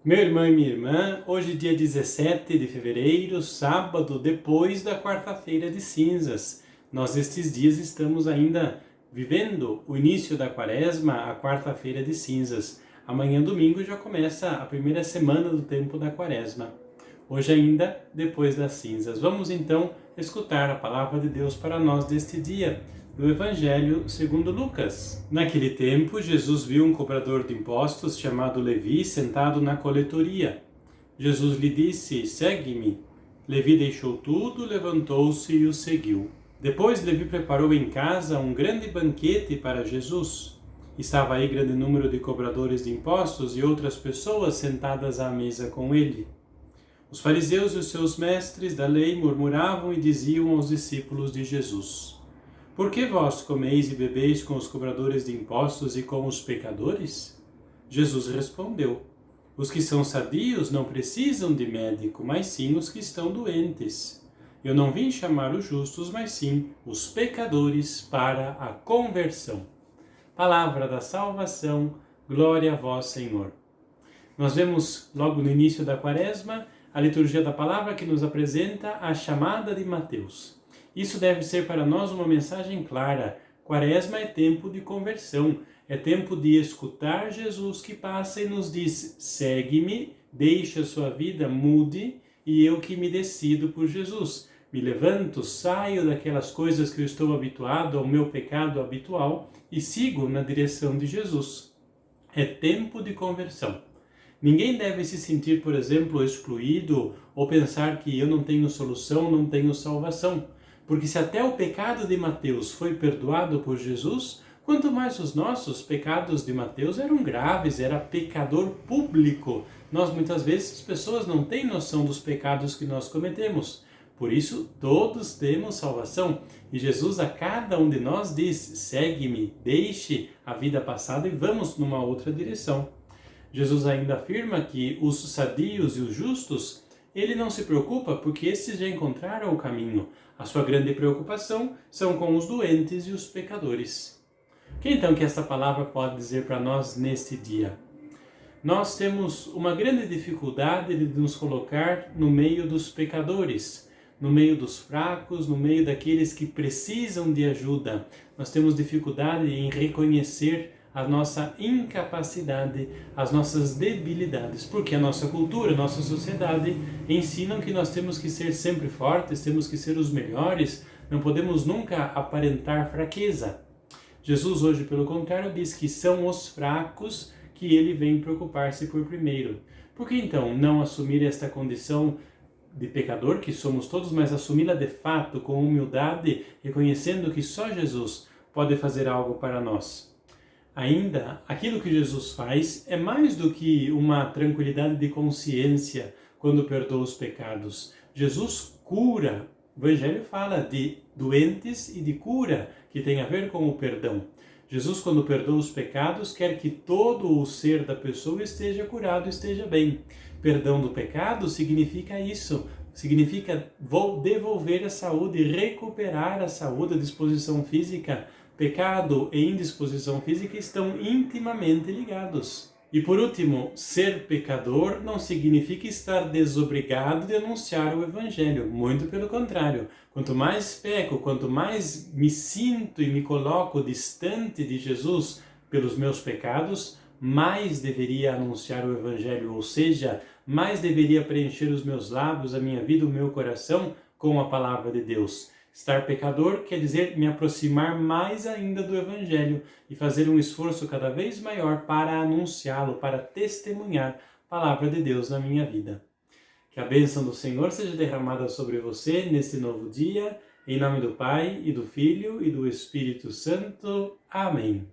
Meu irmão e minha irmã, hoje dia 17 de fevereiro, sábado, depois da quarta-feira de cinzas. Nós estes dias estamos ainda vivendo o início da quaresma, a quarta-feira de cinzas. Amanhã, domingo, já começa a primeira semana do tempo da quaresma. Hoje ainda, depois das cinzas. Vamos então escutar a palavra de Deus para nós deste dia, do Evangelho segundo Lucas. Naquele tempo, Jesus viu um cobrador de impostos chamado Levi sentado na coletoria. Jesus lhe disse: "Segue-me." Levi deixou tudo, levantou-se e o seguiu. Depois, Levi preparou em casa um grande banquete para Jesus. Estava aí grande número de cobradores de impostos e outras pessoas sentadas à mesa com ele. Os fariseus e os seus mestres da lei murmuravam e diziam aos discípulos de Jesus: "Por que vós comeis e bebeis com os cobradores de impostos e com os pecadores?" Jesus respondeu: "Os que são sadios não precisam de médico, mas sim os que estão doentes. Eu não vim chamar os justos, mas sim os pecadores para a conversão." Palavra da salvação, glória a vós, Senhor. Nós vemos logo no início da quaresma a liturgia da palavra que nos apresenta a chamada de Mateus. Isso deve ser para nós uma mensagem clara. Quaresma é tempo de conversão, é tempo de escutar Jesus que passa e nos diz: "Segue-me, deixe a sua vida, mude, e eu que me decido por Jesus. Me levanto, saio daquelas coisas que eu estou habituado, ao meu pecado habitual, e sigo na direção de Jesus." É tempo de conversão. Ninguém deve se sentir, por exemplo, excluído ou pensar que eu não tenho solução, não tenho salvação. Porque se até o pecado de Mateus foi perdoado por Jesus, quanto mais os nossos pecados de Mateus eram graves, era pecador público. Nós muitas vezes, as pessoas não têm noção dos pecados que nós cometemos. Por isso, todos temos salvação. E Jesus a cada um de nós diz: "Segue-me, deixe a vida passada e vamos numa outra direção." Jesus ainda afirma que os sadios e os justos, ele não se preocupa porque esses já encontraram o caminho. A sua grande preocupação são com os doentes e os pecadores. O que então que essa palavra pode dizer para nós neste dia? Nós temos uma grande dificuldade de nos colocar no meio dos pecadores, no meio dos fracos, no meio daqueles que precisam de ajuda. Nós temos dificuldade em reconhecer a nossa incapacidade, as nossas debilidades, porque a nossa cultura, a nossa sociedade ensinam que nós temos que ser sempre fortes, temos que ser os melhores, não podemos nunca aparentar fraqueza. Jesus hoje, pelo contrário, diz que são os fracos que ele vem preocupar-se por primeiro. Por que então não assumir esta condição de pecador, que somos todos, mas assumi-la de fato, com humildade, reconhecendo que só Jesus pode fazer algo para nós? Ainda, aquilo que Jesus faz é mais do que uma tranquilidade de consciência quando perdoa os pecados. Jesus cura. O Evangelho fala de doentes e de cura, que tem a ver com o perdão. Jesus, quando perdoa os pecados, quer que todo o ser da pessoa esteja curado, esteja bem. Perdão do pecado significa isso. Significa devolver a saúde, recuperar a saúde, a disposição física. Pecado e indisposição física estão intimamente ligados. E por último, ser pecador não significa estar desobrigado de anunciar o Evangelho. Muito pelo contrário. Quanto mais peco, quanto mais me sinto e me coloco distante de Jesus pelos meus pecados, mais deveria anunciar o Evangelho, ou seja, mais deveria preencher os meus lábios, a minha vida, o meu coração com a palavra de Deus. Estar pecador quer dizer me aproximar mais ainda do Evangelho e fazer um esforço cada vez maior para anunciá-lo, para testemunhar a palavra de Deus na minha vida. Que a bênção do Senhor seja derramada sobre você neste novo dia, em nome do Pai, e do Filho, e do Espírito Santo. Amém.